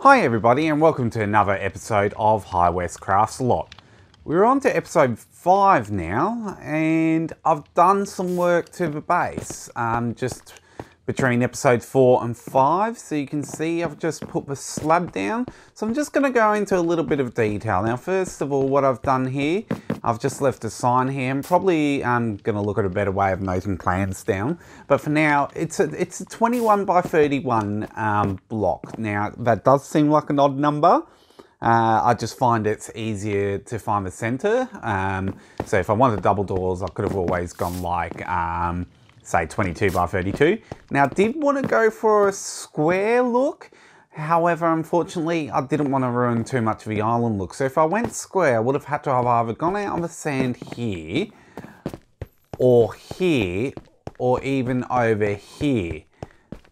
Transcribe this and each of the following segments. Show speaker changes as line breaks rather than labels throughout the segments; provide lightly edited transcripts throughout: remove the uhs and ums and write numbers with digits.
Hi everybody and welcome to another episode of Highwest Crafts a Lot. We're on to episode 5 now and I've done some work to the base just between episode 4 and 5, so you can see I've just put the slab down. So I'm just going to go into a little bit of detail. Now first of all, what I've done here, I've just left a sign here. I'm probably going to look at a better way of noting plans down, but for now it's a 21 by 31 block. Now that does seem like an odd number. I just find it's easier to find the center. So if I wanted double doors, I could have always gone like say 22 by 32. Now I did want to go for a square look. However, unfortunately, I didn't want to ruin too much of the island look. So if I went square, I would have had to have either gone out on the sand here, or even over here.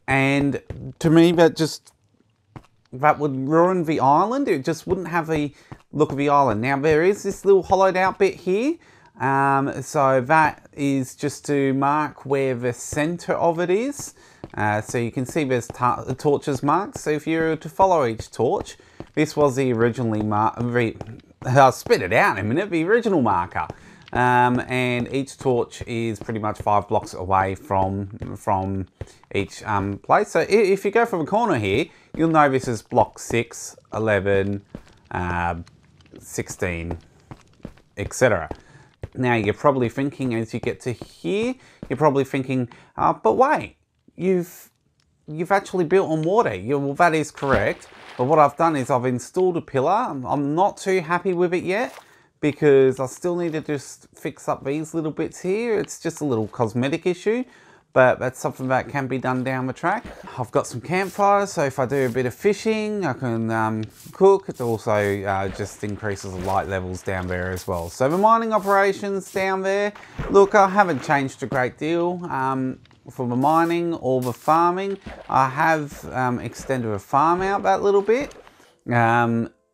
And to me, that would ruin the island. It just wouldn't have the look of the island. Now there is this little hollowed out bit here. So that is just to mark where the center of it is. So you can see there's torches marked. So if you were to follow each torch, this was the originally I'll spit it out in a minute, the original marker. And each torch is pretty much 5 blocks away from each place. So if you go from a corner here, you'll know this is block 6, 11, 16, etc. Now you're probably thinking as you get to here, you're probably thinking, but wait, you've actually built on water. Well, that is correct. But what I've done is I've installed a pillar. I'm not too happy with it yet because I still need to just fix up these little bits here. It's just a little cosmetic issue, but that's something that can be done down the track. I've got some campfires, so if I do a bit of fishing, I can cook. It also just increases the light levels down there as well. So the mining operations down there, look, I haven't changed a great deal for the mining or the farming. I have extended the farm out that little bit.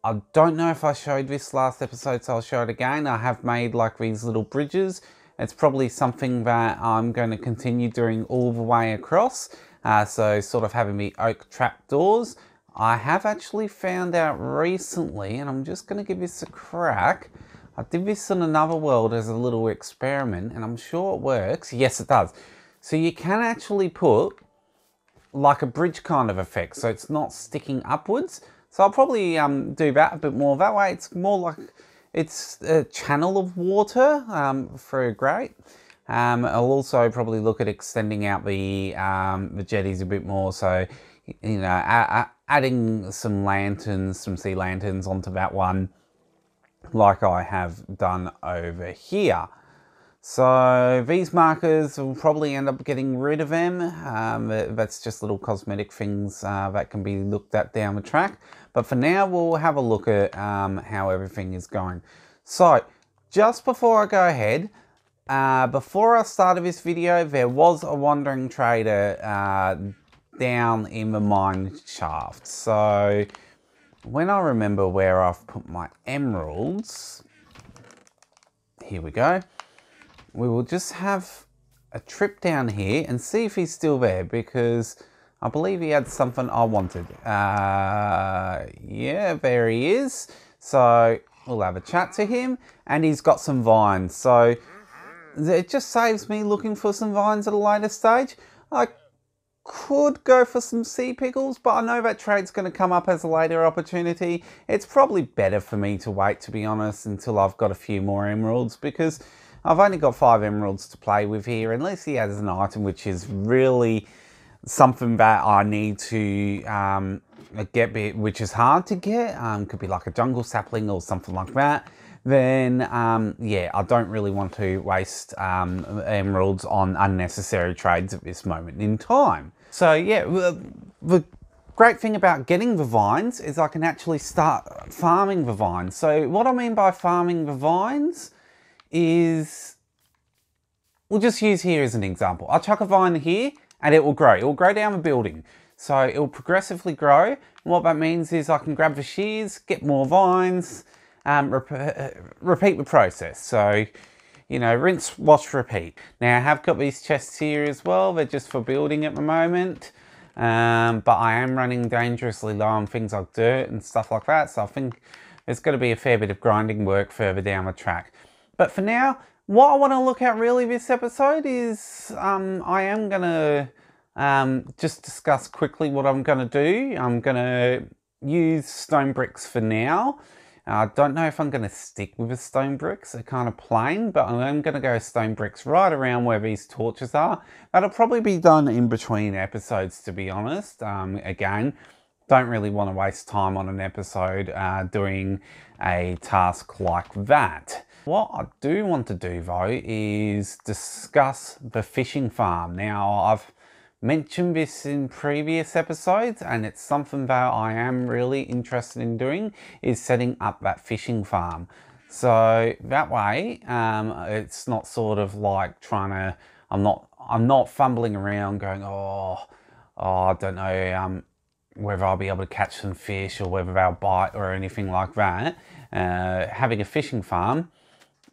I don't know if I showed this last episode, so I'll show it again. I have made like these little bridges. It's probably something that I'm going to continue doing all the way across. So sort of having the oak trapdoors. I have actually found out recently, and I'm just going to give this a crack. I did this in another world as a little experiment, and I'm sure it works. Yes, it does. So you can actually put like a bridge kind of effect, so it's not sticking upwards. So I'll probably do that a bit more. That way it's more like it's a channel of water for a grate. I'll also probably look at extending out the jetties a bit more. So, you know, adding some lanterns, some sea lanterns onto that one, like I have done over here. So these markers will probably end up getting rid of them. That's just little cosmetic things that can be looked at down the track. But for now, we'll have a look at how everything is going. So just before I go ahead, before I started this video, there was a wandering trader down in the mine shaft. So when I remember where I've put my emeralds, here we go. We will just have a trip down here and see if he's still there, because I believe he had something I wanted. Yeah, there he is. So we'll have a chat to him, and he's got some vines. So it just saves me looking for some vines at a later stage. I could go for some sea pickles, but I know that trade's going to come up as a later opportunity. It's probably better for me to wait, to be honest, until I've got a few more emeralds, because I've only got 5 emeralds to play with here, unless he has an item which is really something that I need to get, which is hard to get. Could be like a jungle sapling or something like that. Then, yeah, I don't really want to waste emeralds on unnecessary trades at this moment in time. So, yeah, the great thing about getting the vines is I can actually start farming the vines. So what I mean by farming the vines is, we'll just use here as an example. I'll chuck a vine here and it will grow. It will grow down the building. So it will progressively grow. And what that means is I can grab the shears, get more vines, repeat the process. So, you know, rinse, wash, repeat. Now I have got these chests here as well. They're just for building at the moment. but I am running dangerously low on things like dirt and stuff like that, so I think there's going to be a fair bit of grinding work further down the track. But for now, what I want to look at really this episode is I am going to just discuss quickly what I'm going to do. I'm going to use stone bricks for now. I don't know if I'm going to stick with the stone bricks. They're kind of plain, but I'm going to go stone bricks right around where these torches are. That'll probably be done in between episodes, to be honest. Again, don't really want to waste time on an episode doing a task like that. What I do want to do though is discuss the fishing farm. Now, I've mentioned this in previous episodes, and it's something that I am really interested in doing, is setting up that fishing farm. So that way, it's not sort of like trying to, I'm not fumbling around going, I don't know whether I'll be able to catch some fish or whether they'll bite or anything like that. Having a fishing farm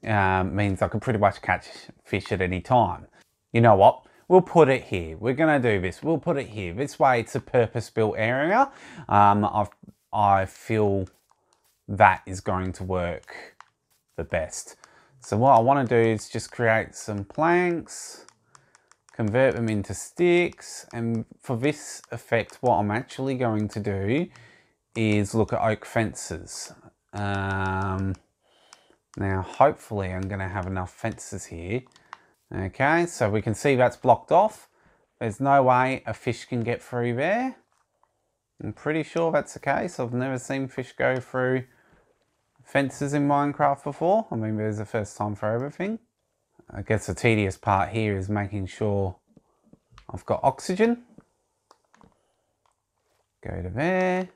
means I can pretty much catch fish at any time. You know what? We'll put it here. We're going to do this. We'll put it here. This way it's a purpose-built area. I feel that is going to work the best. So what I want to do is just create some planks, convert them into sticks, and for this effect, what I'm actually going to do is look at oak fences. Now, hopefully I'm going to have enough fences here. Okay, so we can see that's blocked off. There's no way a fish can get through there. I'm pretty sure that's the case. I've never seen fish go through fences in Minecraft before. I mean, there's the first time for everything. I guess the tedious part here is making sure I've got oxygen. Go to there.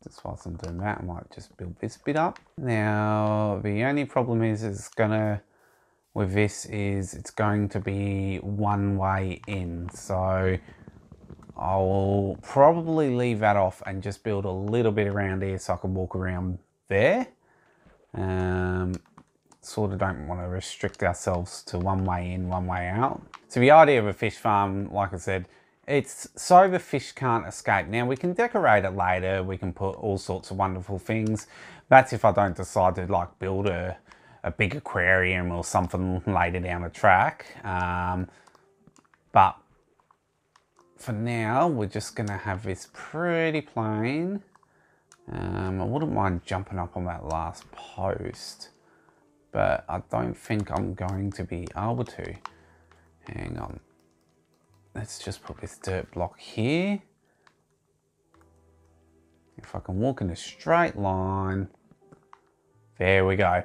Just whilst I'm doing that, I might just build this bit up. Now, the only problem is it's going to be one way in. So I'll probably leave that off and just build a little bit around here so I can walk around there. Sort of don't want to restrict ourselves to one way in, one way out. So the idea of a fish farm, like I said, it's so the fish can't escape. Now, we can decorate it later. We can put all sorts of wonderful things. That's if I don't decide to like build a big aquarium or something later down the track. But for now, we're just going to have this pretty plain. I wouldn't mind jumping up on that last post, but I don't think I'm going to be able to. Hang on. Let's just put this dirt block here. If I can walk in a straight line. There we go.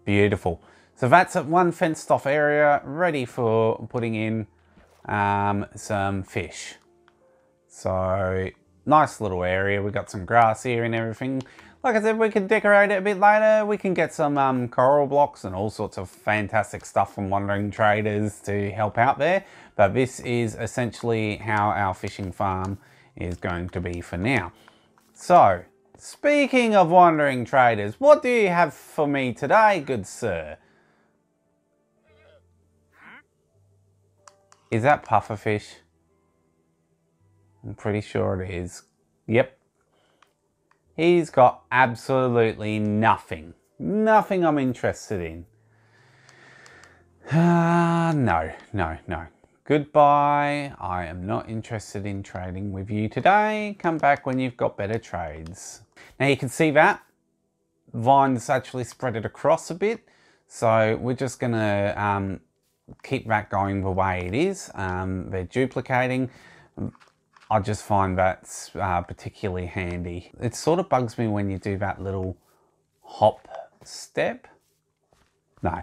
Beautiful. So that's one fenced off area ready for putting in some fish. So nice little area. We've got some grass here and everything. Like I said, we can decorate it a bit later. We can get some coral blocks and all sorts of fantastic stuff from wandering traders to help out there. But this is essentially how our fishing farm is going to be for now. So, speaking of wandering traders, what do you have for me today, good sir? Is that pufferfish? I'm pretty sure it is. Yep. He's got absolutely nothing. Nothing I'm interested in. No. Goodbye. I am not interested in trading with you today. Come back when you've got better trades. Now you can see that. Vines actually spread it across a bit. So we're just going to keep that going the way it is. They're duplicating. I just find that's particularly handy. It sort of bugs me when you do that little hop step. No,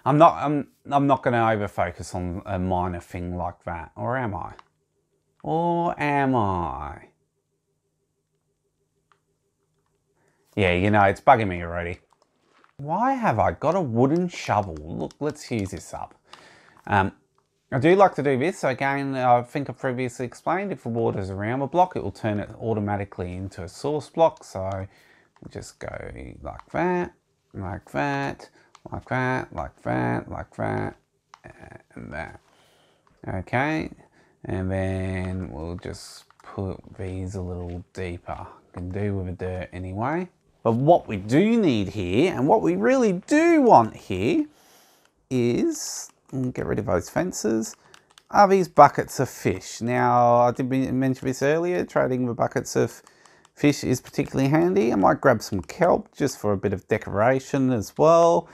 I'm not going to over focus on a minor thing like that, or am I? Or am I? Yeah, you know, it's bugging me already. Why have I got a wooden shovel? Look, let's use this up. I do like to do this. So again, I think I previously explained, if the water's around a block, it will turn it automatically into a source block. So we'll just go like that, like that, like that, like that, like that, and that. Okay, And then we'll just put these a little deeper. Can do with the dirt anyway. But what we do need here, and what we really do want here, is, get rid of those fences, are these buckets of fish. Now, I did mention this earlier, trading with buckets of fish is particularly handy. I might grab some kelp just for a bit of decoration as well.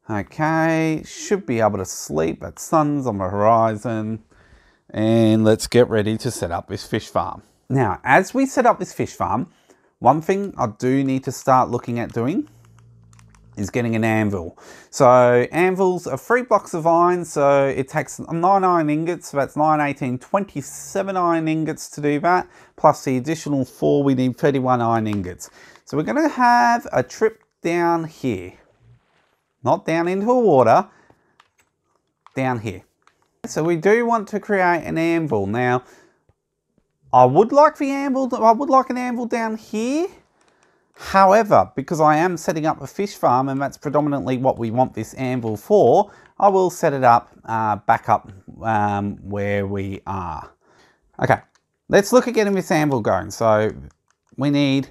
Okay, should be able to sleep. That sun's on the horizon. And let's get ready to set up this fish farm. Now, as we set up this fish farm, one thing I do need to start looking at doing is getting an anvil. So anvils are 3 blocks of iron, so it takes 9 iron ingots, so that's 9, 18, 27 iron ingots to do that, plus the additional 4, we need 31 iron ingots. So we're going to have a trip down here. Not down into the water, down here. So we do want to create an anvil. Now, I would like an anvil down here. However, because I am setting up a fish farm and that's predominantly what we want this anvil for, I will set it up back up where we are. Okay, let's look at getting this anvil going. So we need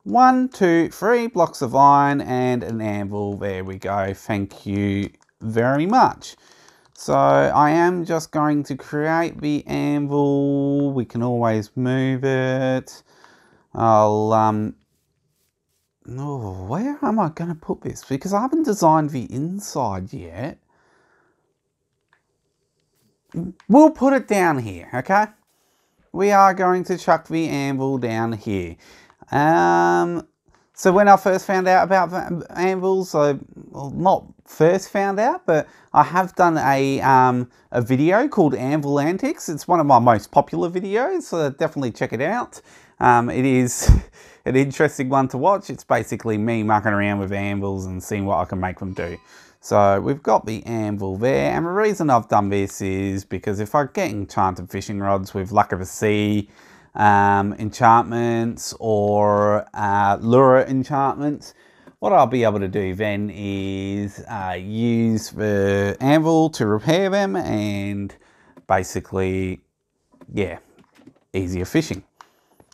1, 2, 3 blocks of iron and an anvil. There we go. Thank you very much. So I am just going to create the anvil. We can always move it. I'll oh, where am I going to put this? Because I haven't designed the inside yet. We'll put it down here, okay? We are going to chuck the anvil down here. So when I first found out about anvils, well, not first found out, but I have done a video called Anvil Antics. It's one of my most popular videos, so definitely check it out. It is an interesting one to watch. It's basically me mucking around with anvils and seeing what I can make them do. So we've got the anvil there, and the reason I've done this is because if I get enchanted fishing rods with Luck of the Sea enchantments or lure enchantments, what I'll be able to do then is use the anvil to repair them and basically, yeah, easier fishing.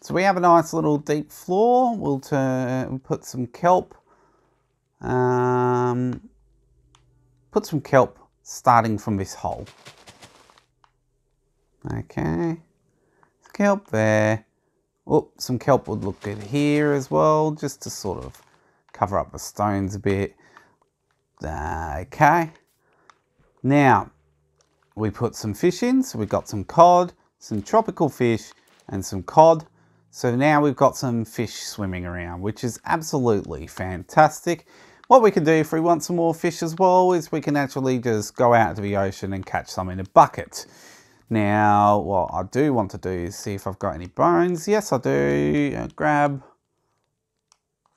So we have a nice little deep floor. We'll put some kelp. Put some kelp starting from this hole. Okay. Kelp there. Oh, some kelp would look good here as well, just to sort of cover up the stones a bit. Okay. Now, we put some fish in. So we've got some cod, some tropical fish, and some cod. So now we've got some fish swimming around, which is absolutely fantastic. What we can do if we want some more fish as well is we can actually just go out to the ocean and catch some in a bucket. Now, what I do want to do is see if I've got any bones. Yes, I do. Grab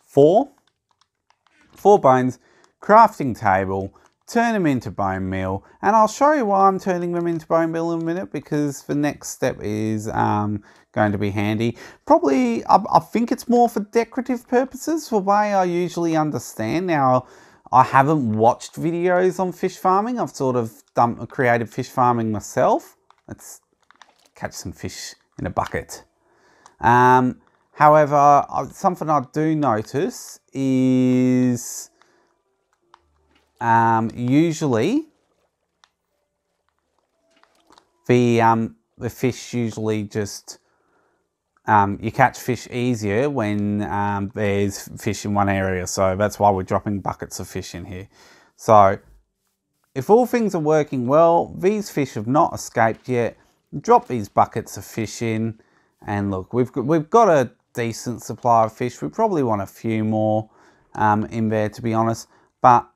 4 bones, crafting table, turn them into bone meal, and I'll show you why I'm turning them into bone meal in a minute, because the next step is going to be handy. Probably, I think it's more for decorative purposes, the way I usually understand. Now, I haven't watched videos on fish farming. I've sort of created fish farming myself. Let's catch some fish in a bucket. However, something I do notice is usually the fish usually just you catch fish easier when there's fish in one area, so that's why we're dropping buckets of fish in here. So if all things are working well, these fish have not escaped yet. Drop these buckets of fish in, and look, we've got a decent supply of fish. We probably want a few more in there, to be honest, but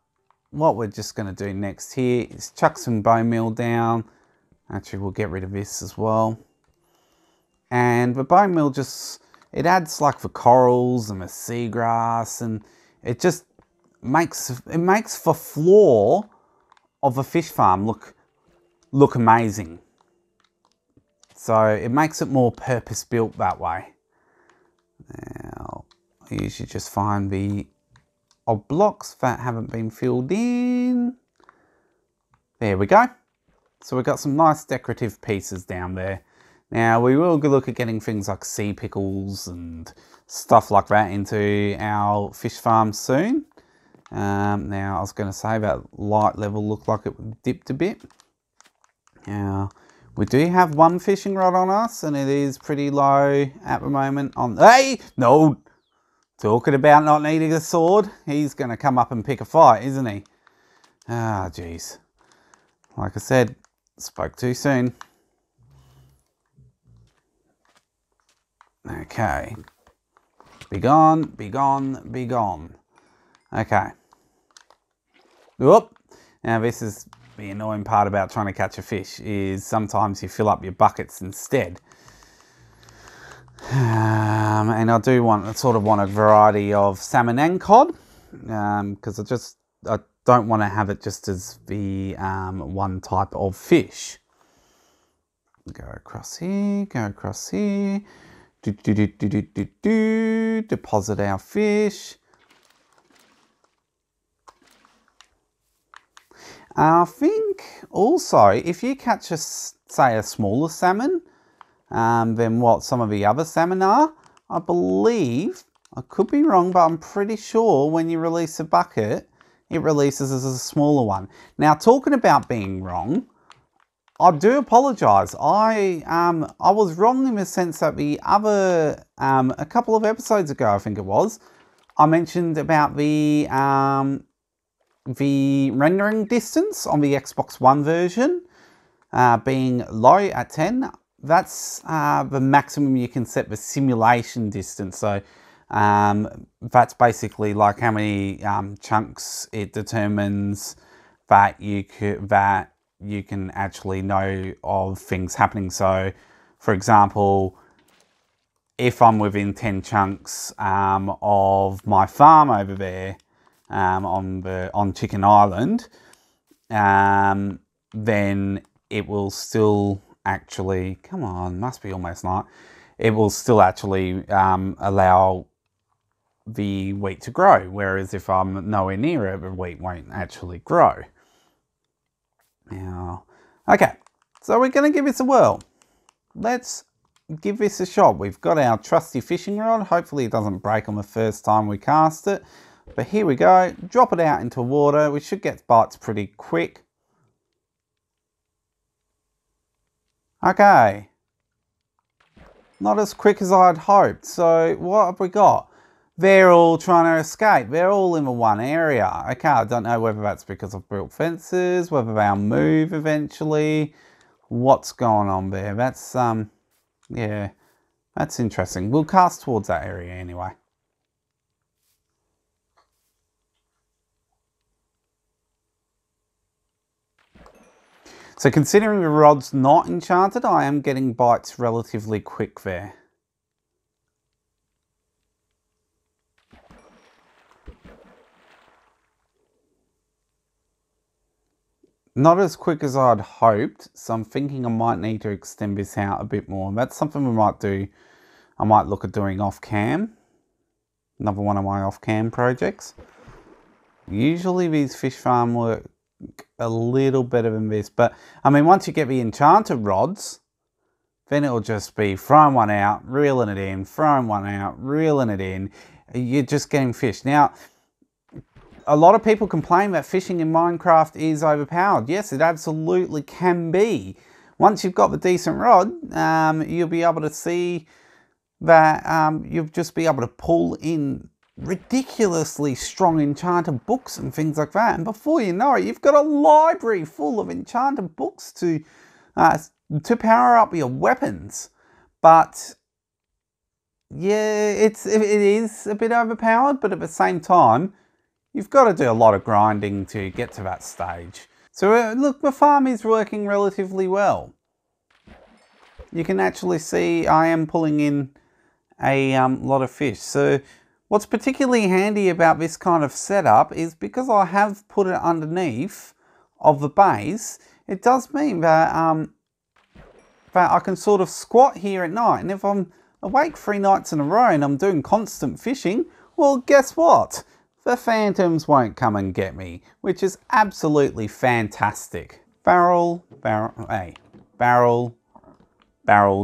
what we're just going to do next here is chuck some bone meal down. Actually, we'll get rid of this as well. And the bone meal just, it adds like the corals and the seagrass, and it just makes the floor of a fish farm look amazing. So it makes it more purpose built that way. Now, I usually just find the odd blocks that haven't been filled in. There we go. So we've got some nice decorative pieces down there. Now we will look at getting things like sea pickles and stuff like that into our fish farm soon. Now I was going to say that light level looked like it dipped a bit. Now we do have one fishing rod on us and it is pretty low at the moment. Hey, no, talking about not needing a sword. He's going to come up and pick a fight, isn't he? Ah, jeez. Like I said, spoke too soon. Okay. Be gone, be gone, be gone. Okay. Whoop. Now this is the annoying part about trying to catch a fish, is sometimes you fill up your buckets instead. And I do want a variety of salmon and cod, because I don't want to have it just as the one type of fish. Go across here, go across here. Deposit our fish. I think also if you catch say a smaller salmon than what some of the other salmon are, I believe, I could be wrong, but I'm pretty sure when you release a bucket, it releases as a smaller one. Now, talking about being wrong, I do apologise. I was wrong in the sense that the other, a couple of episodes ago, I think it was, I mentioned about the rendering distance on the Xbox One version being low at 10. That's the maximum you can set the simulation distance. So that's basically like how many chunks it determines that you can actually know of things happening. So, for example, if I'm within 10 chunks of my farm over there on Chicken Island, then it will still actually, come on, must be almost night. It will still actually allow the wheat to grow. Whereas if I'm nowhere near it, the wheat won't actually grow. Now, okay, so we're going to give this a whirl. Let's give this a shot. We've got our trusty fishing rod. Hopefully it doesn't break on the first time we cast it. But here we go. Drop it out into water. We should get bites pretty quick. Okay. Not as quick as I'd hoped. So what have we got? They're all trying to escape. They're all in the one area. Okay, I don't know whether that's because I've built fences, whether they'll move eventually. What's going on there? That's, yeah, that's interesting. We'll cast towards that area anyway. So considering the rod's not enchanted, I am getting bites relatively quick there. Not as quick as I'd hoped, so I'm thinking I might need to extend this out a bit more. And that's something we might do. I might look at doing off cam. Another one of my off cam projects. Usually these fish farm work a little better than this, but I mean, once you get the enchanted rods, then it'll just be throwing one out, reeling it in, throwing one out, reeling it in. You're just getting fish. Now, a lot of people complain that fishing in Minecraft is overpowered. Yes, it absolutely can be. Once you've got the decent rod, you'll be able to see that you'll just be able to pull in ridiculously strong enchanted books and things like that. And before you know it, you've got a library full of enchanted books to power up your weapons. But yeah, it is a bit overpowered, but at the same time, you've got to do a lot of grinding to get to that stage. So look, the farm is working relatively well. You can actually see I am pulling in a lot of fish. So what's particularly handy about this kind of setup is because I have put it underneath of the base, it does mean that, that I can sort of squat here at night. And if I'm awake 3 nights in a row and I'm doing constant fishing, well, guess what? The phantoms won't come and get me, which is absolutely fantastic. barrel, barrel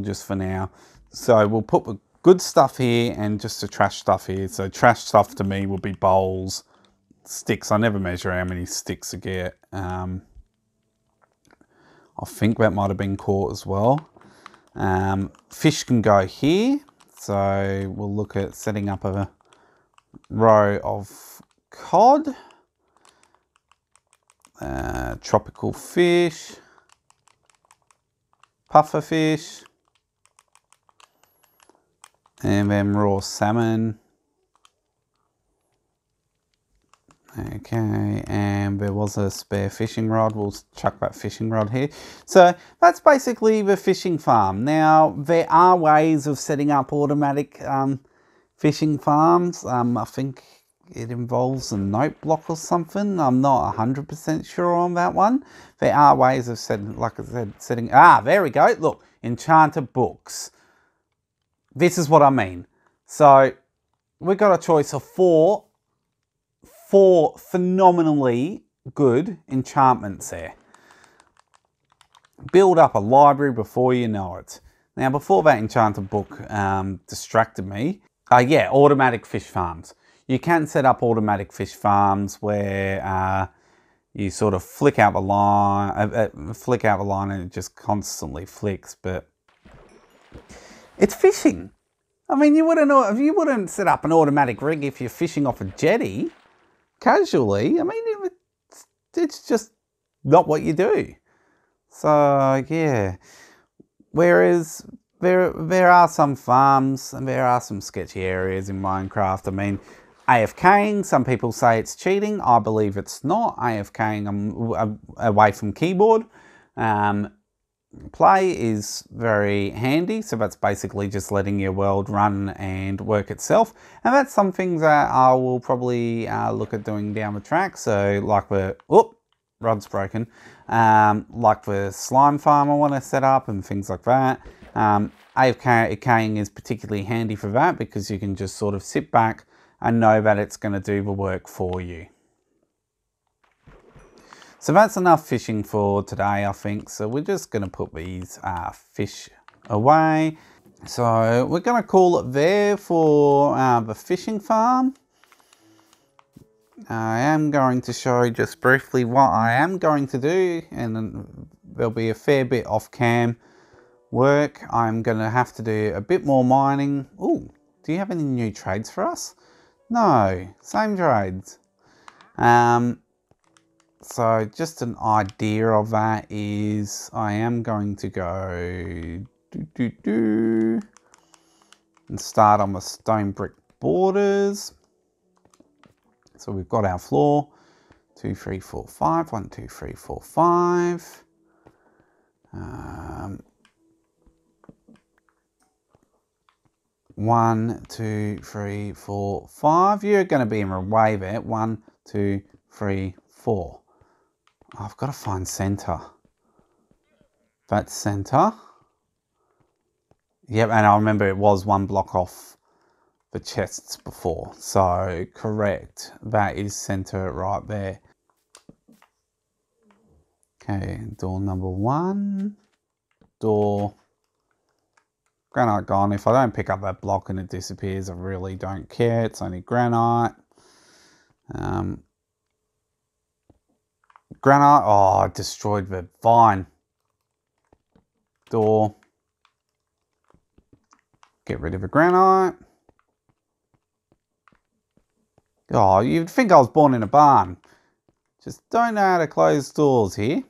just for now. So we'll put the good stuff here and just the trash stuff here. So trash stuff to me will be bowls, sticks. I never measure how many sticks I get. I think that might have been caught as well. Fish can go here. So we'll look at setting up a row of cod, tropical fish, puffer fish, and then raw salmon. Okay, and there was a spare fishing rod. We'll chuck that fishing rod here. So that's basically the fishing farm. Now, there are ways of setting up automatic fishing farms. I think it involves a note block or something. I'm not 100% sure on that one. There are ways of setting, like I said, setting... there we go. Look, enchanted books. This is what I mean. So we've got a choice of four phenomenally good enchantments there. Build up a library before you know it. Now, before that enchanted book distracted me, yeah, automatic fish farms. You can set up automatic fish farms where you sort of flick out the line, and it just constantly flicks, but it's fishing. I mean, you wouldn't set up an automatic rig if you're fishing off a jetty casually. I mean, it's just not what you do. So yeah, whereas there are some farms and there are some sketchy areas in Minecraft. I mean, AFKing, some people say it's cheating. I believe it's not. AFKing away from keyboard. Play is very handy, so that's basically just letting your world run and work itself, and that's something that I will probably look at doing down the track. So like rod's broken, like the slime farm I want to set up and things like that. AFKing is particularly handy for that because you can just sort of sit back and know that it's going to do the work for you. So that's enough fishing for today, I think. So we're just going to put these fish away. So we're going to call it there for the fishing farm. I am going to show just briefly what I am going to do, and then there'll be a fair bit off cam work. I'm going to have to do a bit more mining. Ooh, do you have any new trades for us? No, same trades. So just an idea of that is I am going to go and start on the stone brick borders. So we've got our floor, 2, 3, 4, 5, 1, 2, 3, 4, 5. 1, 2, 3, 4, 5. You're going to be in a way there. 1, 2, 3, 4. I've got to find center. That's center. Yep, and I remember it was 1 block off the chests before. So correct. That is center right there. Okay, door number 1. Door. Granite gone. If I don't pick up that block and it disappears, I really don't care. It's only granite. Granite. Oh, I destroyed the vine. Door. Get rid of the granite. Oh, you'd think I was born in a barn. Just don't know how to close doors here.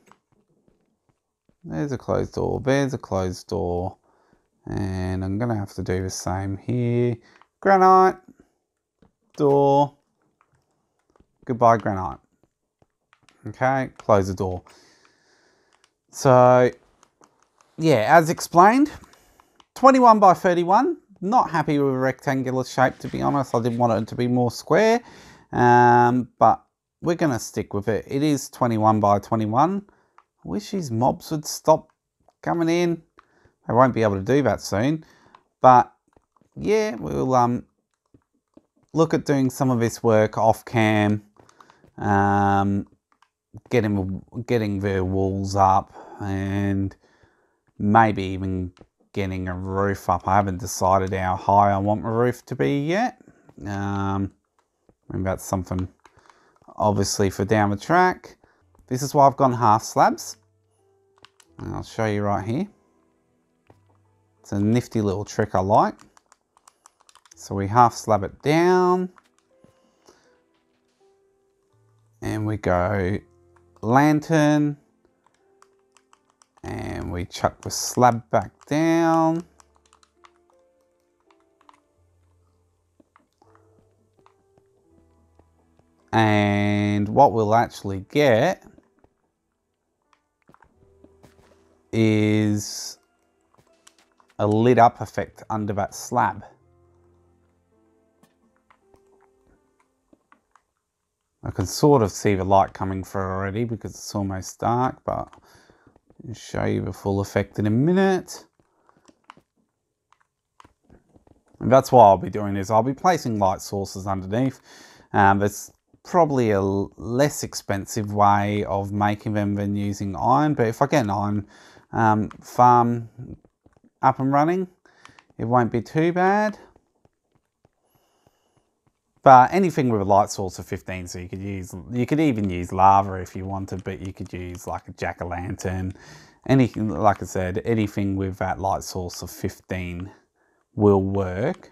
There's a closed door. There's a closed door. And I'm going to have to do the same here. Granite. Door. Goodbye, granite. Okay, close the door. So, yeah, as explained, 21 by 31. Not happy with a rectangular shape, to be honest. I did want it to be more square. But we're going to stick with it. It is 21 by 21. I wish these mobs would stop coming in. I won't be able to do that soon. But, yeah, we'll look at doing some of this work off cam. getting the walls up, and maybe even getting a roof up. I haven't decided how high I want my roof to be yet. Maybe that's something obviously for down the track. This is why I've gone half slabs. And I'll show you right here. It's a nifty little trick I like. So we half slab it down. And we go lantern. And we chuck the slab back down. And what we'll actually get is a lit up effect under that slab. I can sort of see the light coming through already because it's almost dark, but I'll show you the full effect in a minute. And that's what I'll be doing, is I'll be placing light sources underneath. There's probably a less expensive way of making them than using iron, but if I get an iron farm up and running, it won't be too bad. But anything with a light source of 15, so you could even use lava if you wanted, but you could use like a jack-o'-lantern. Anything, like I said, anything with that light source of 15 will work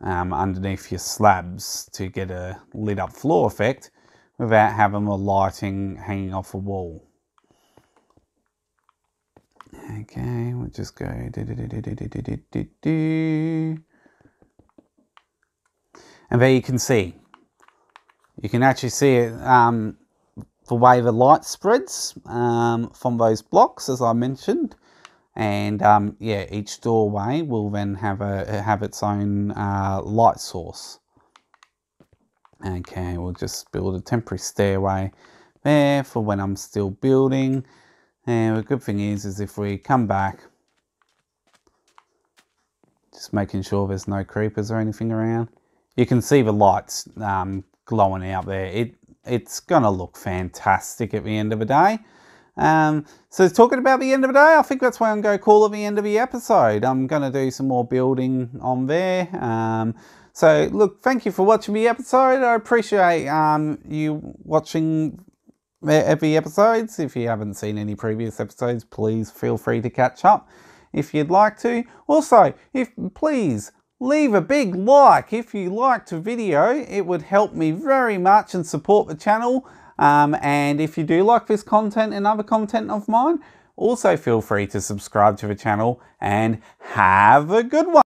underneath your slabs to get a lit up floor effect without having the lighting hanging off a wall. Okay, we'll just go and there you can see. You can actually see it, the way the light spreads from those blocks, as I mentioned. And yeah, each doorway will then have its own light source. Okay, we'll just build a temporary stairway there for when I'm still building. And the good thing is if we come back, just making sure there's no creepers or anything around, you can see the lights glowing out there. It's gonna look fantastic at the end of the day. So talking about the end of the day, I think that's why I'm going to call it the end of the episode. I'm going to do some more building on there. So look, thank you for watching the episode. I appreciate you watching every episodes. If you haven't seen any previous episodes, please feel free to catch up if you'd like to. Also, please leave a big like if you liked the video. It would help me very much and support the channel. And if you do like this content and other content of mine, also feel free to subscribe to the channel, and have a good one.